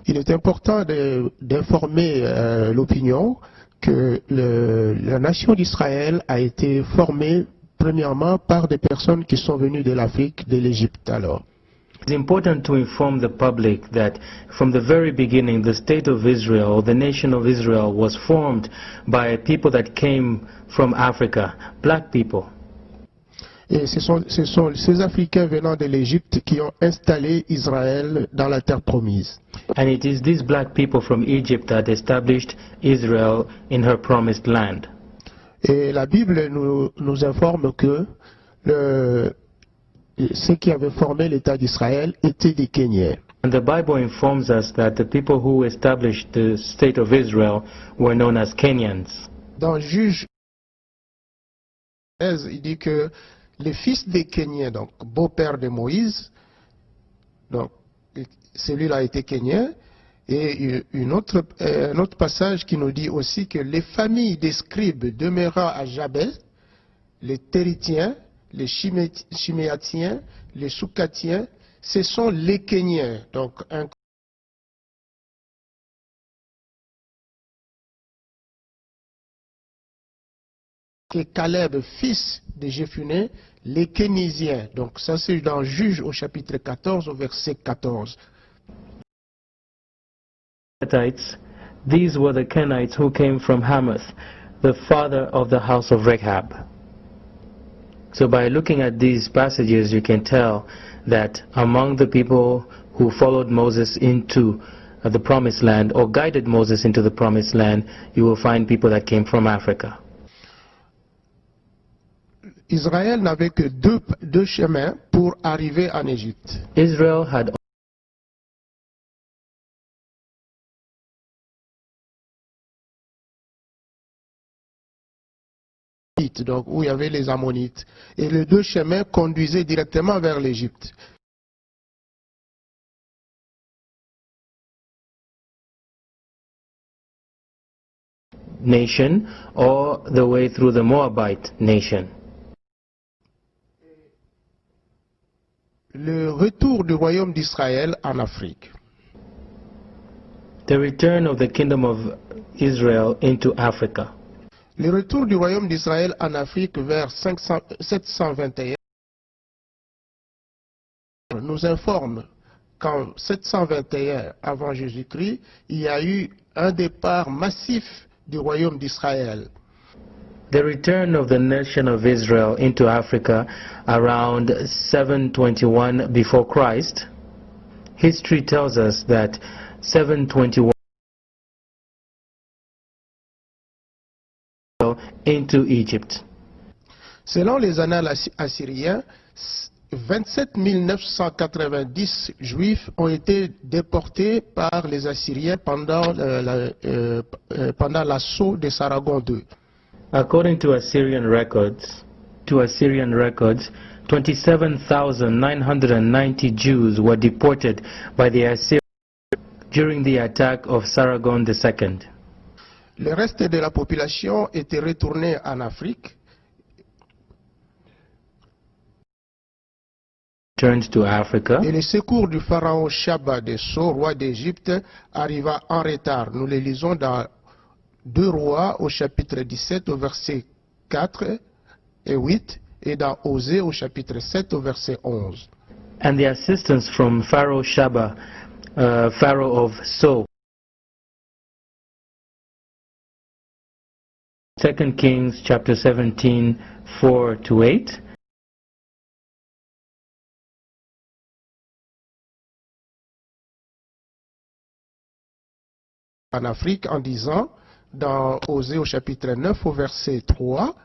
il est important d'informer l'opinion que la nation d'Israël a été formée premièrement par des personnes qui sont venues de l'Afrique, de l'Égypte alors. It's important to inform the public that from the very beginning the state of Israel, or the nation of Israel, was formed by people that came from Africa, black people. Et ce sont ces Africains venant de l'Égypte qui ont installé Israël dans la terre promise. And it is these black people from Egypt that established Israel in her promised land. Et la Bible nous informe que ceux qui avaient formé l'État d'Israël étaient des Kenyans. And the Bible informs us that the people who established the state of Israel were known as Kenyans. Dans Juge 13, il dit que les fils des Kenyans, donc beau-père de Moïse, donc celui-là était Kenyan, et un autre passage qui nous dit aussi que les familles des scribes demeurant à Jabès, les Téritiens, les Chiméatiens, les Soukatiens, ce sont les Kenyans. Donc, et Caleb, fils de Jéphuné, les Kénisiens. Donc, ça c'est dans Juge au chapitre 14, au verset 14. These were the Kenites who came from Hamath, the father of the house of Rechab. So by looking at these passages, you can tell that among the people who followed Moses into the promised land, or guided Moses into the promised land, you will find people that came from Africa. Israël n'avait que deux chemins pour arriver en Égypte. Israel had donc où il y avait les Ammonites. Et les deux chemins conduisaient directement vers l'Égypte. Nation, or the way through the Moabite nation. Le retour du royaume d'Israël en Afrique. The return of the kingdom of Israel into Africa. Le retour du royaume d'Israël en Afrique vers 721 nous informe qu'en 721 avant Jésus-Christ, il y a eu un départ massif du royaume d'Israël. The return of the nation of Israel into Africa around 721 before Christ, history tells us that 721 into Egypt. Selon les annales assyriens, 27 990 juifs ont été déportés par les Assyriens pendant l'assaut de Sargon II. According to Assyrian records, 27,990 Jews were deported by the Assyrians during the attack of Sargon II. Le reste de la population était retourné en Afrique. Turned to Africa. Et le secours du pharaon Shaba de Sceaux, roi d'Égypte, arriva en retard. Nous le lisons dans 2 Rois au chapitre 17 au verset 4 et 8 et dans Osée au chapitre 7 au verset 11. And the assistance from Pharaoh Shaba, Pharaoh of So. 2 Kings chapter 17, 4 to 8. En Afrique en disant, dans Osée au chapitre 9 au verset 3,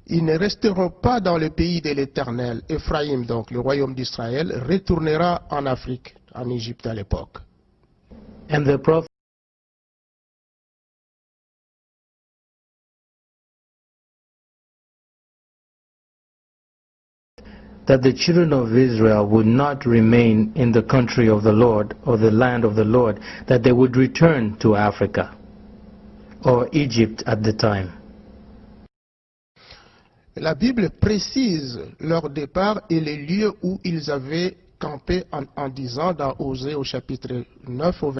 ils ne resteront pas dans le pays de l'Éternel. Éphraïm, donc le royaume d'Israël, retournera en Afrique, en Égypte à l'époque. And the prophet that the children of Israel would not remain in the country of the Lord, or the land of the Lord, that they would return to Africa, or Egypt at the time. La Bible précise leur départ et les lieux où ils avaient campé en disant dans Osée au chapitre 9 au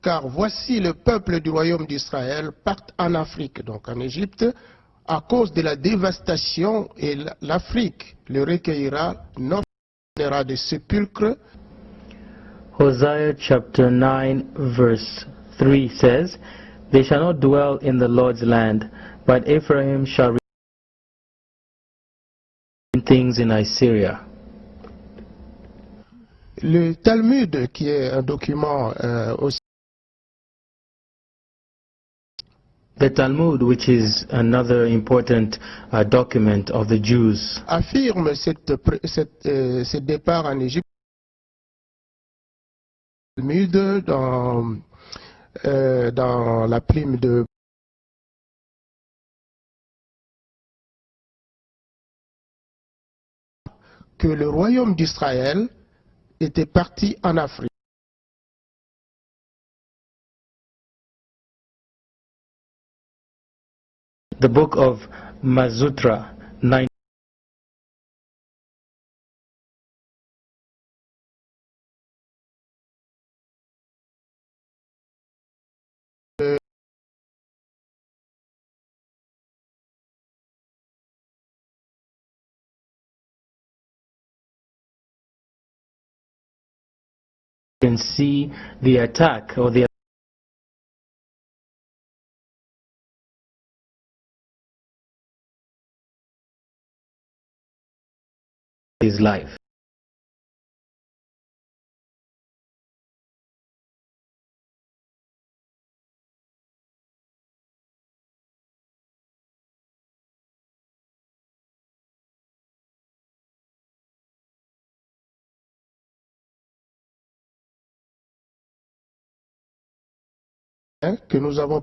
car voici le peuple du royaume d'Israël part en Afrique, donc en Égypte, à cause de la dévastation, et l'Afrique le recueillera, non donnera de sépulcre. Hosea chapter 9 verse 3 says, "They shall not dwell in the Lord's land, but Ephraim shall remain things in Assyria." Le Talmud, qui est un document aussi, The Talmud, which is another important document of the Jews, affirme ce départ en Égypte. Talmud dans la plume de que le royaume d'Israël était parti en Afrique. the book of Mazutra 9. You can see the attack or the his life. Que nous avons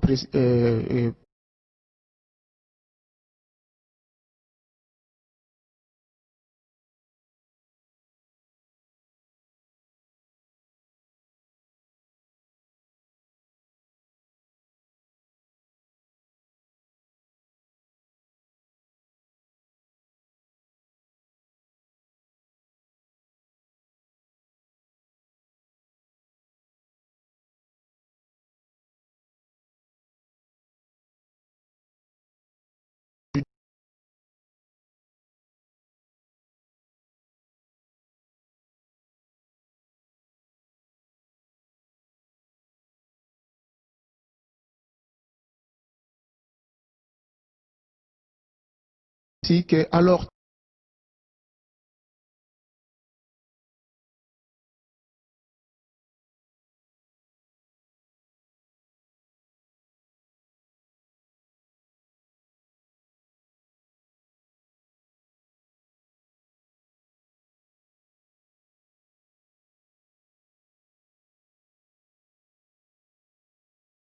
dit que alors